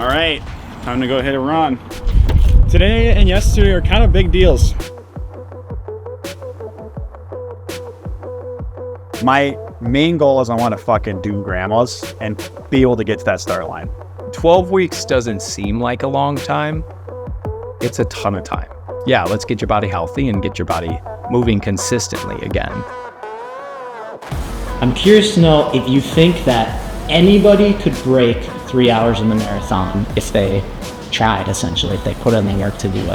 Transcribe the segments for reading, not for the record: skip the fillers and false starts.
All right, time to go hit a run. Today and yesterday are kind of big deals. My main goal is I want to fucking do grandmas and be able to get to that start line. 12 weeks doesn't seem like a long time. It's a ton of time. Yeah, let's get your body healthy and get your body moving consistently again. I'm curious to know if you think that anybody could break 3 hours in the marathon if they tried, essentially, if they put in the work to do it.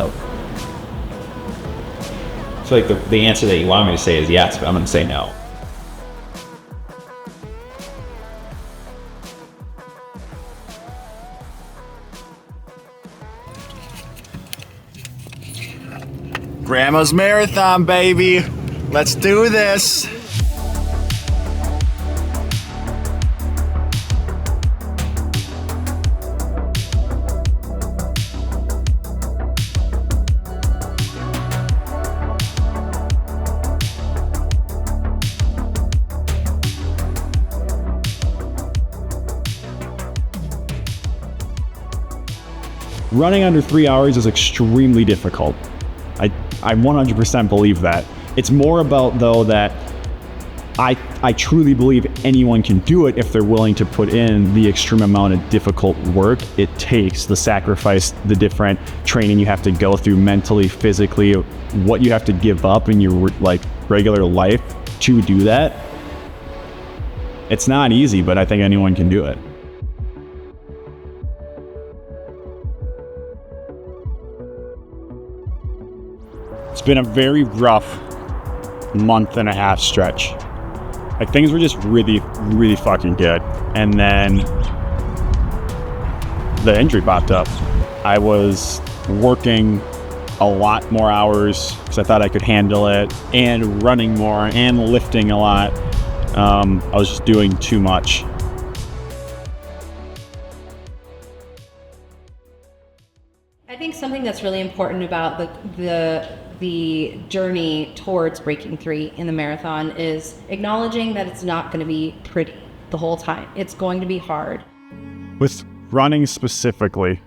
I feel like the answer that you want me to say is yes, but I'm going to say no. Grandma's marathon, baby. Let's do this. Running under 3 hours is extremely difficult. I 100% believe that. It's more about, though, that I truly believe anyone can do it if they're willing to put in the extreme amount of difficult work it takes, the sacrifice, the different training you have to go through mentally, physically, what you have to give up in your regular life to do that. It's not easy, but I think anyone can do it. It's been a very rough month and a half stretch. Like, things were just really, really fucking good. And then the injury popped up. I was working a lot more hours because I thought I could handle it, and running more and lifting a lot. I was just doing too much. I think something that's really important about the journey towards breaking 3 in the marathon is acknowledging that it's not going to be pretty the whole time. It's going to be hard. With running specifically,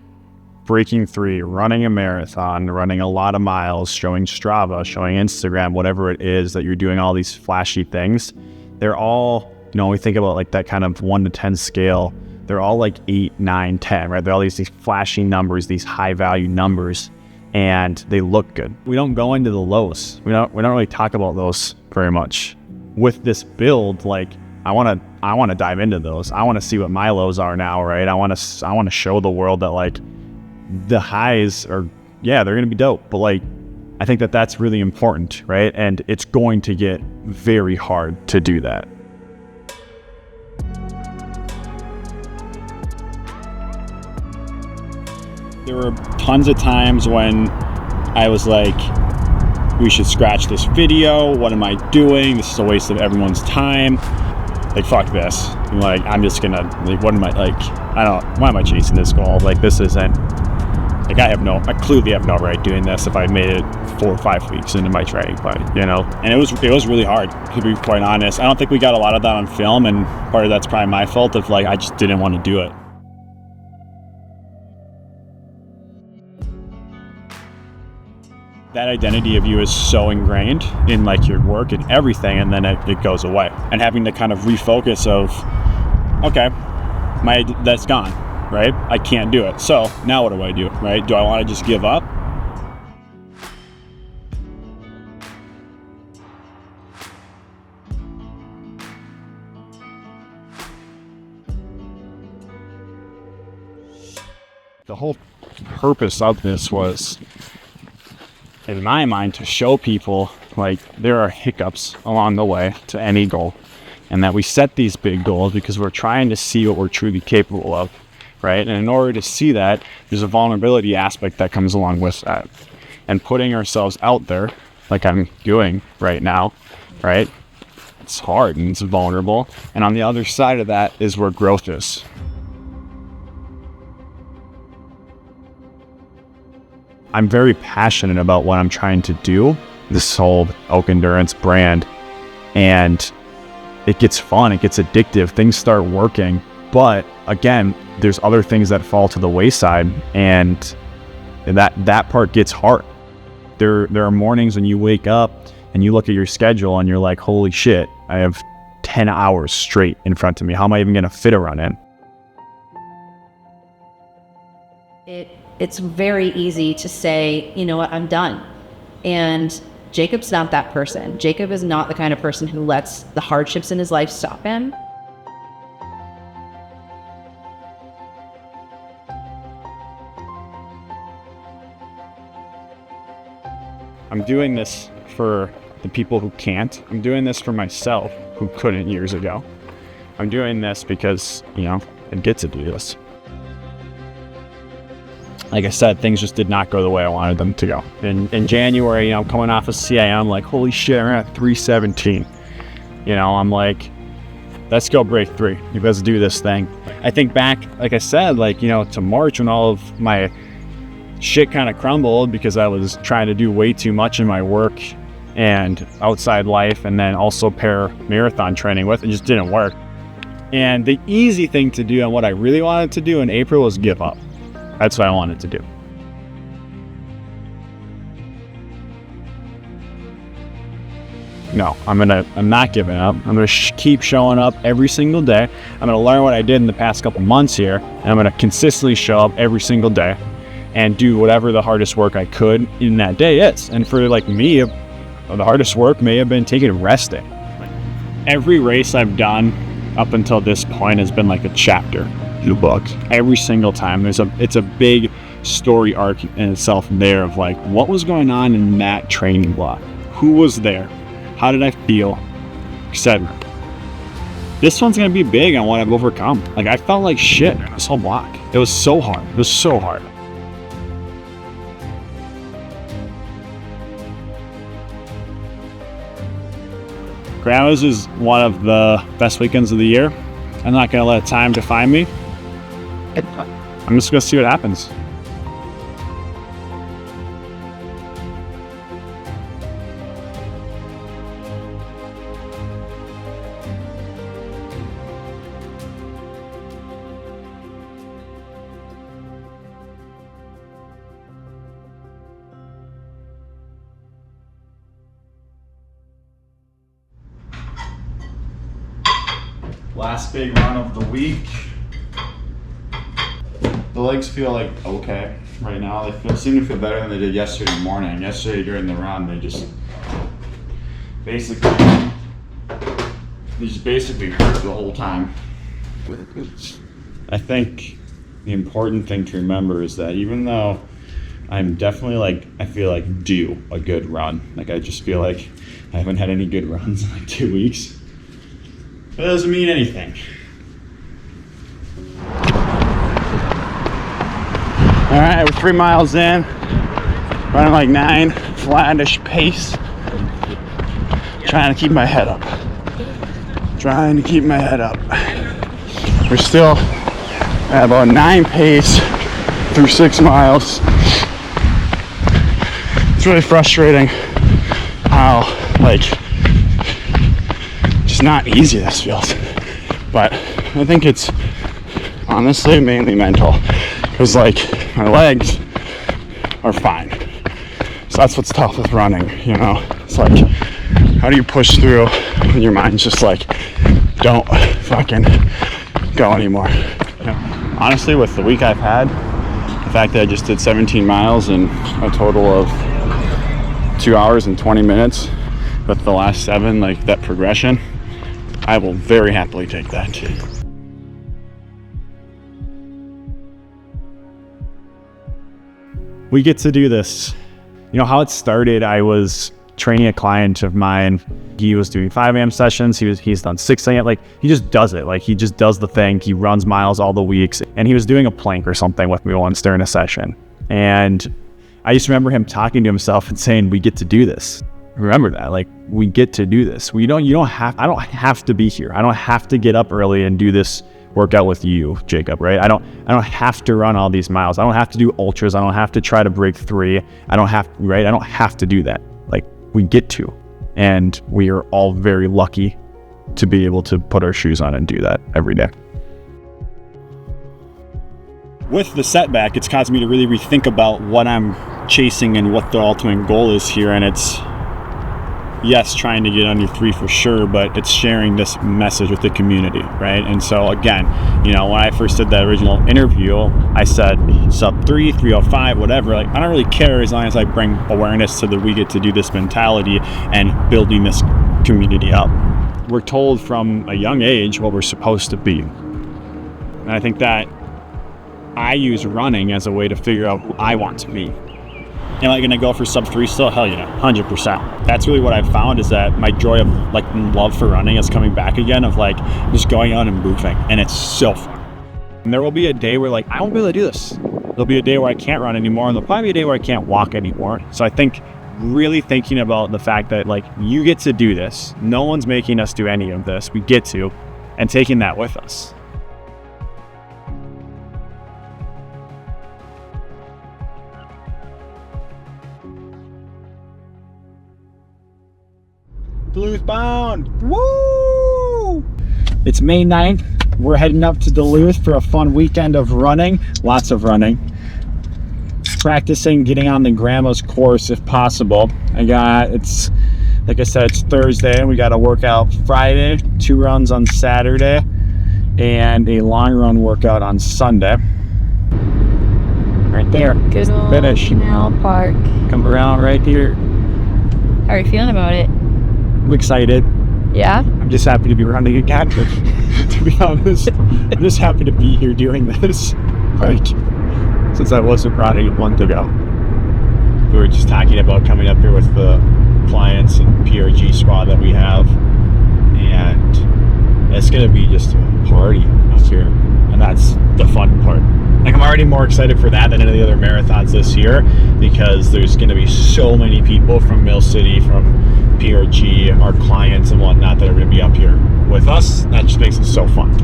breaking 3, running a marathon, running a lot of miles, showing Strava, showing Instagram, whatever it is that you're doing, all these flashy things, they're all, we think about like that kind of 1 to 10 scale. They're all like 8, 9, 10, right? They're all these flashy numbers, these high value numbers, and they look good. We don't go into the lows. We don't really talk about those very much. With this build, like, I want to dive into those. I want to see what my lows are now, right? I want to show the world that, like, the highs are, yeah, they're going to be dope, but like, I think that that's really important, right? And it's going to get very hard to do that. There were tons of times when I was like, we should scratch this video. What am I doing? This is a waste of everyone's time. Like, fuck this. Like, I'm just gonna, like, what am I, like, why am I chasing this goal? Like, this isn't, like, I clearly have no right doing this if I made it 4 or 5 weeks into my training plan, And it was really hard, to be quite honest. I don't think we got a lot of that on film, and part of that's probably my fault of, like, I just didn't want to do it. That identity of you is so ingrained in, like, your work and everything, and then it goes away. And having to kind of refocus of, okay, that's gone, right? I can't do it. So now what do I do, right? Do I want to just give up? The whole purpose of this was, in my mind, to show people, like, there are hiccups along the way to any goal, and that we set these big goals because we're trying to see what we're truly capable of, right? And in order to see that, there's a vulnerability aspect that comes along with that. And putting ourselves out there, like I'm doing right now, right? It's hard and it's vulnerable. And on the other side of that is where growth is. I'm very passionate about what I'm trying to do, this whole Oak Endurance brand, and it gets fun, it gets addictive, things start working, But again, there's other things that fall to the wayside, and that part gets hard. There are mornings when you wake up and you look at your schedule and you're like, holy shit, I have 10 hours straight in front of me. How am I even going to fit a run in? It's very easy to say, you know what, I'm done. And Jacob's not that person. Jacob is not the kind of person who lets the hardships in his life stop him. I'm doing this for the people who can't. I'm doing this for myself who couldn't years ago. I'm doing this because, I get to do this. Like I said, things just did not go the way I wanted them to go. In January, I'm coming off of CIM, like, holy shit, I'm at 317. I'm like, let's go break 3. Let's do this thing. I think back, like I said, to March when all of my shit kind of crumbled because I was trying to do way too much in my work and outside life, and then also pair marathon training with it. Just didn't work. And the easy thing to do and what I really wanted to do in April was give up. That's what I wanted to do. No, I'm not giving up. I'm gonna keep showing up every single day. I'm gonna learn what I did in the past couple months here, and I'm gonna consistently show up every single day and do whatever the hardest work I could in that day is. And for me, the hardest work may have been taking resting. Every race I've done up until this point has been like a chapter in a book. Every single time it's a big story arc in itself there of like, what was going on in that training block? Who was there? How did I feel? Etc. This one's gonna be big on what I've overcome. Like, I felt like shit during this whole block. It was so hard. It was so hard. Grandma's is one of the best weekends of the year. I'm not gonna let time define me. I'm just gonna see what happens. Last big run of the week. The legs feel like okay right now. They seem to feel better than they did yesterday morning. Yesterday during the run, they just basically hurt the whole time. I think the important thing to remember is that even though I'm definitely I feel like due a good run. Like, I just feel like I haven't had any good runs in 2 weeks. But that doesn't mean anything. All right, we're 3 miles in, running 9, flattish pace. Trying to keep my head up. We're still at about 9 pace through 6 miles. It's really frustrating how, just not easy this feels. But I think it's honestly mainly mental. Because my legs are fine. So that's what's tough with running, It's how do you push through when your mind's just don't fucking go anymore. Honestly, with the week I've had, the fact that I just did 17 miles in a total of 2 hours and 20 minutes, with the last 7, that progression, I will very happily take that. We get to do this. How it started, I was training a client of mine. He was doing 5 a.m. sessions. He's done 6 a.m. He just does it. He just does the thing. He runs miles all the weeks. And he was doing a plank or something with me once during a session. And I just remember him talking to himself and saying, we get to do this. Remember that, we get to do this. I don't have to be here. I don't have to get up early and do this workout with you, Jacob, right? I don't have to run all these miles. I don't have to do ultras. I don't have to try to break 3. I don't have to do that. We get to, and we are all very lucky to be able to put our shoes on and do that every day. with the setback, it's caused me to really rethink about what I'm chasing and what the ultimate goal is here. And it's, yes, trying to get under 3 for sure, but it's sharing this message with the community, right? And so again, you know, when I first did that original interview, I said sub 3, 305, whatever. Like, I don't really care as long as I bring awareness to the we get to do this mentality and building this community up. We're told from a young age what we're supposed to be. And I think that I use running as a way to figure out who I want to be. Am I gonna go for sub 3 still? Hell yeah, 100%. That's really what I've found, is that my joy of like love for running is coming back again, of like just going out and moving, and it's so fun. And there will be a day where like I won't be able to do this. There'll be a day where I can't run anymore, and there'll probably be a day where I can't walk anymore. So I think really thinking about the fact that like you get to do this, no one's making us do any of this, we get to, and taking that with us. Duluth bound. Woo! It's May 9th. We're heading up to Duluth for a fun weekend of running. Lots of running. Practicing getting on the grandma's course if possible. It's like I said, it's Thursday. We got a workout Friday, 2 runs on Saturday, and a long run workout on Sunday. Right there. Good old Finish. Canal Park. Come around right here. How are you feeling about it? I'm excited. Yeah? I'm just happy to be running again. To be honest, I'm just happy to be here doing this. Like, since I wasn't running a month ago. We were just talking about coming up here with the clients and PRG squad that we have, and it's gonna be just a party up here, and that's the fun part. Like, I'm already more excited for that than any of the other marathons this year, because there's gonna be so many people from Mill City, from PRG, our clients and whatnot, that are gonna be up here with us. That just makes it so fun.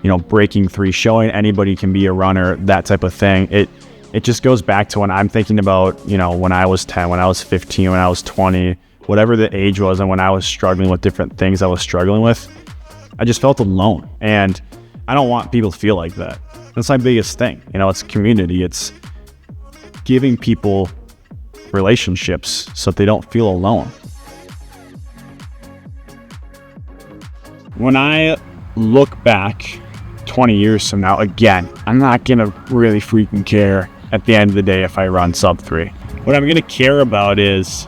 You know, breaking 3, showing anybody can be a runner, that type of thing. It just goes back to when I'm thinking about, you know, when I was 10, when I was 15, when I was 20, whatever the age was, and when I was struggling with different things I was struggling with, I just felt alone. And I don't want people to feel like that. That's my biggest thing. You know, it's community. It's giving people relationships so that they don't feel alone. When I look back 20 years from now, again, I'm not gonna really freaking care at the end of the day if I run sub 3. What I'm gonna care about is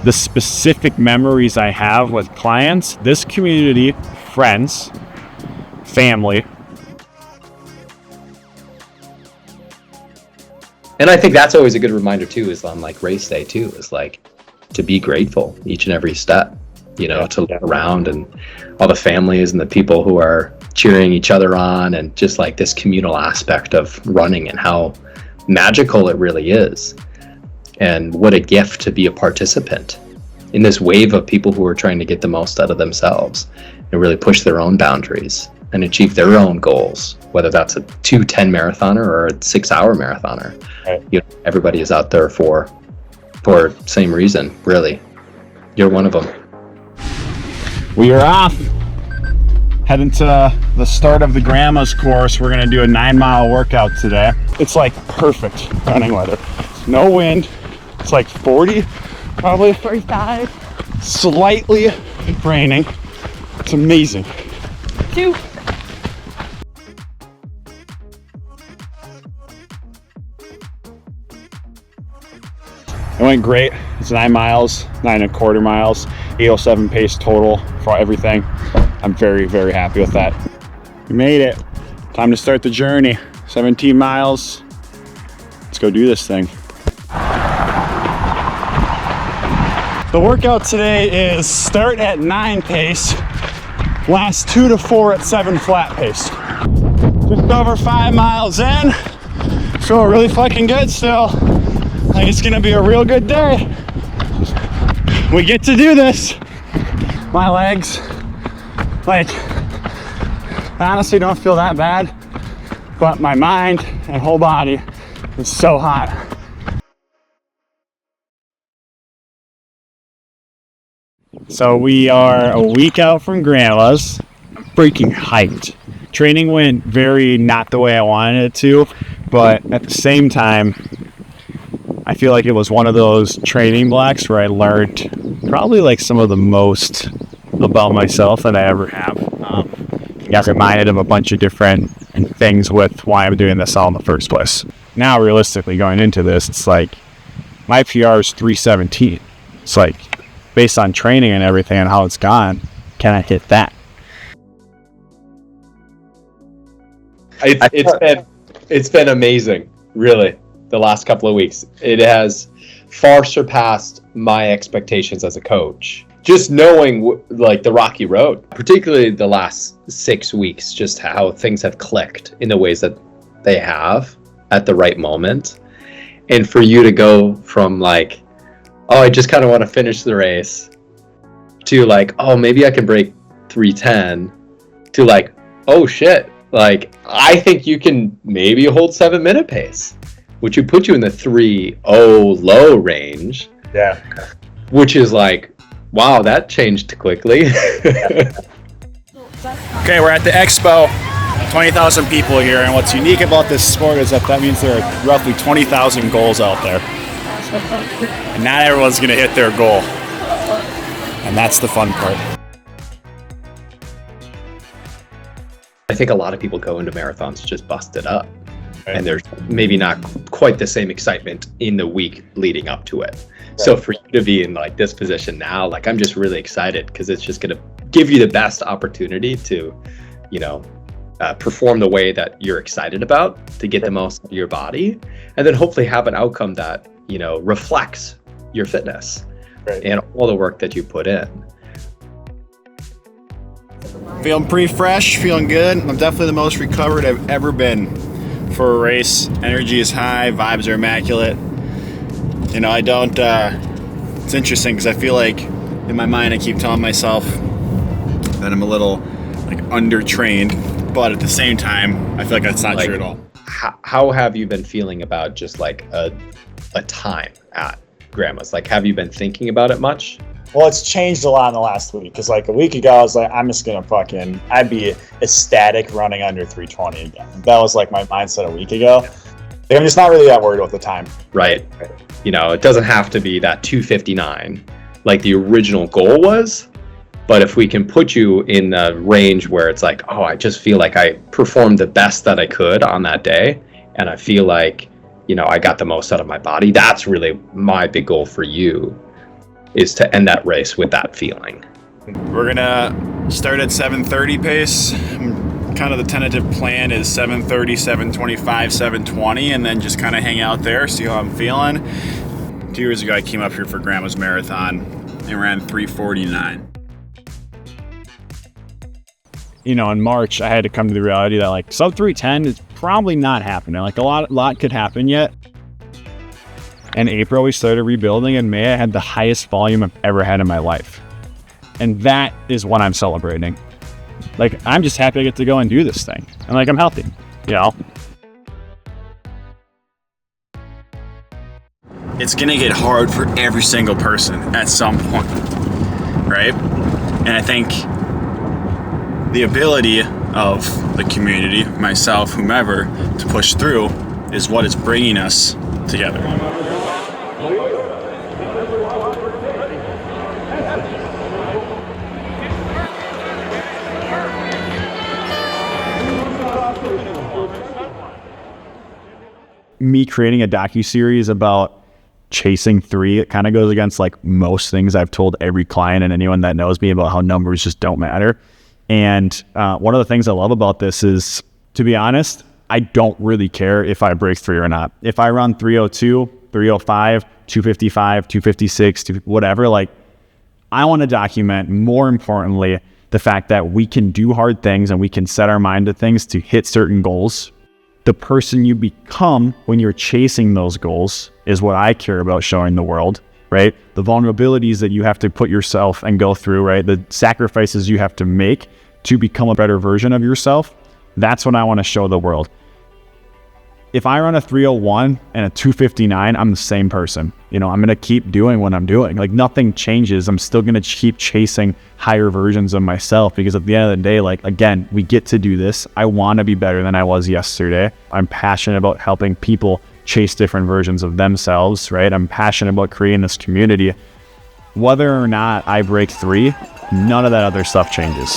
the specific memories I have with clients, this community, friends, family. And I think that's always a good reminder too, is on like race day too, is like to be grateful each and every step, you know, to look around and all the families and the people who are cheering each other on, and just like this communal aspect of running and how magical it really is. And what a gift to be a participant in this wave of people who are trying to get the most out of themselves and really push their own boundaries and achieve their own goals, whether that's a 2:10 marathoner or a 6-hour marathoner. Right. You know, everybody is out there for same reason, really. You're one of them. We are off. Heading to the start of the grandma's course. We're gonna do a 9-mile workout today. It's like perfect running weather. No wind. It's like 40, probably 45. Slightly raining. It's amazing. 2. It went great. It's 9 miles, 9.25 miles, 8:07 pace total for everything. I'm very, very happy with that. We made it. Time to start the journey. 17 miles. Let's go do this thing. The workout today is start at 9 pace, last 2 to 4 at 7 flat pace. Just over 5 miles in. Feel really fucking good still. Like it's gonna be a real good day. We get to do this. My legs, like, I honestly don't feel that bad, but my mind and whole body is so hot. So we are a week out from Grandma's. I'm freaking hyped. Training went very not the way I wanted it to, but at the same time, I feel like it was one of those training blocks where I learned probably like some of the most about myself that I ever have. I got reminded of a bunch of different things with why I'm doing this all in the first place. Now, realistically, going into this, it's like my PR is 317. It's like, based on training and everything and how it's gone, can I hit that? It's been amazing, really. The last couple of weeks, it has far surpassed my expectations as a coach. Just knowing like the rocky road, particularly the last 6 weeks, just how things have clicked in the ways that they have at the right moment. And for you to go from like, oh, I just kind of want to finish the race, to like, oh, maybe I can break 310, to like, oh shit, like I think you can maybe hold 7-minute pace, which would put you in the 3:0 low range. Yeah. Which is like, wow, that changed quickly. Okay, we're at the expo. 20,000 people here, and what's unique about this sport is that means there are roughly 20,000 goals out there. And not everyone's going to hit their goal. And that's the fun part. I think a lot of people go into marathons just busted up. And there's maybe not quite the same excitement in the week leading up to it. Right. So for you to be in like this position now, like I'm just really excited because it's just going to give you the best opportunity to, you know, perform the way that you're excited about, to get the most of your body, and then hopefully have an outcome that, you know, reflects your fitness and all the work that you put in. Feeling pretty fresh, feeling good. I'm definitely the most recovered I've ever been for a race. Energy is high, vibes are immaculate. You know, I don't, it's interesting because I feel like in my mind I keep telling myself that I'm a little like undertrained, but at the same time I feel like that's not true at all. How have you been feeling about just like a time at Grandma's? Like, have you been thinking about it much? Well, it's changed a lot in the last week, because like a week ago I was like, I'm just gonna I'd be ecstatic running under 320 again. That was like my mindset a week ago. Like, I'm just not really that worried about the time. Right. You know, it doesn't have to be that 259 like the original goal was, but if we can put you in the range where it's like, oh, I just feel like I performed the best that I could on that day, and I feel like, you know, I got the most out of my body, that's really my big goal for you, is to end that race with that feeling. We're gonna start at 7:30 pace. Kind of the tentative plan is 7:30, 7:25, 7:20, and then just kind of hang out there, see how I'm feeling. 2 years ago, I came up here for Grandma's Marathon and ran 3:49. You know, in March, I had to come to the reality that like sub 310 is probably not happening. Like a lot could happen yet. In April, we started rebuilding. In May, I had the highest volume I've ever had in my life. And that is what I'm celebrating. Like, I'm just happy I get to go and do this thing. And like, I'm healthy, you know? It's gonna get hard for every single person at some point, right? And I think the ability of the community, myself, whomever, to push through is what is bringing us together. Me creating a docuseries about chasing 3, it kind of goes against like most things I've told every client and anyone that knows me about how numbers just don't matter. And one of the things I love about this is, to be honest, I don't really care if I break 3 or not. If I run 302, 305, 255, 256, whatever, like, I want to document, more importantly, the fact that we can do hard things and we can set our mind to things to hit certain goals. The person you become when you're chasing those goals is what I care about showing the world, right? The vulnerabilities that you have to put yourself and go through, right? The sacrifices you have to make to become a better version of yourself. That's what I want to show the world. If I run a 301 and a 259, I'm the same person. I'm going to keep doing what I'm doing. Like nothing changes. I'm still going to keep chasing higher versions of myself, because at the end of the day, like, again, we get to do this. I want to be better than I was yesterday. I'm passionate about helping people chase different versions of themselves, right? I'm passionate about creating this community. Whether or not I break 3, none of that other stuff changes.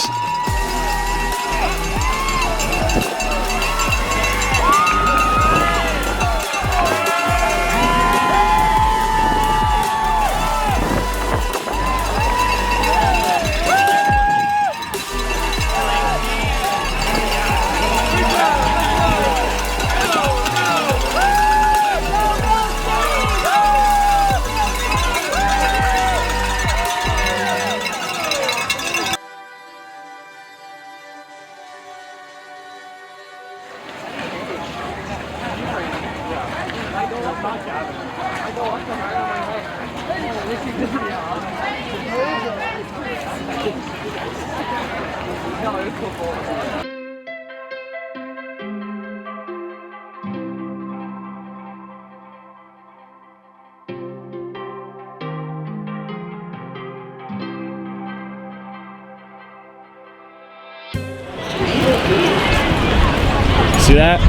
See that?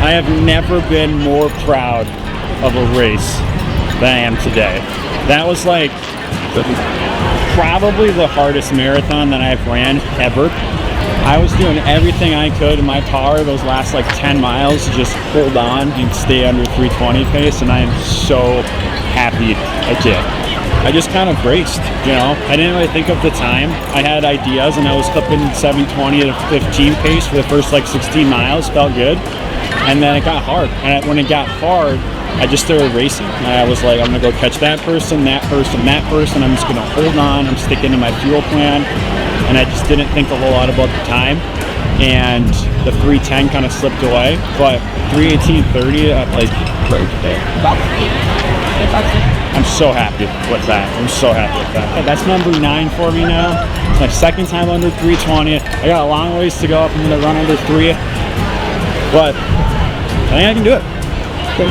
I have never been more proud of a race than I am today. That was like probably the hardest marathon that I've ran ever. I was doing everything I could in my power those last like 10 miles to just hold on and stay under 320 pace, and I am so happy I did. I just kind of raced, I didn't really think of the time. I had ideas, and I was clipping 7:20 to 15 pace for the first like 16 miles, felt good. And then it got hard. And when it got hard, I just started racing. I was like, I'm gonna go catch that person, that person, that person. I'm just gonna hold on, I'm sticking to my fuel plan. And I just didn't think a whole lot about the time. And the 3:10 kind of slipped away, but 3:18:30, like, I'm so happy with that. I'm so happy with that. That's number 9 for me now. It's my second time under 3:20. I got a long ways to go if I'm gonna run under 3, but I think I can do it. Okay,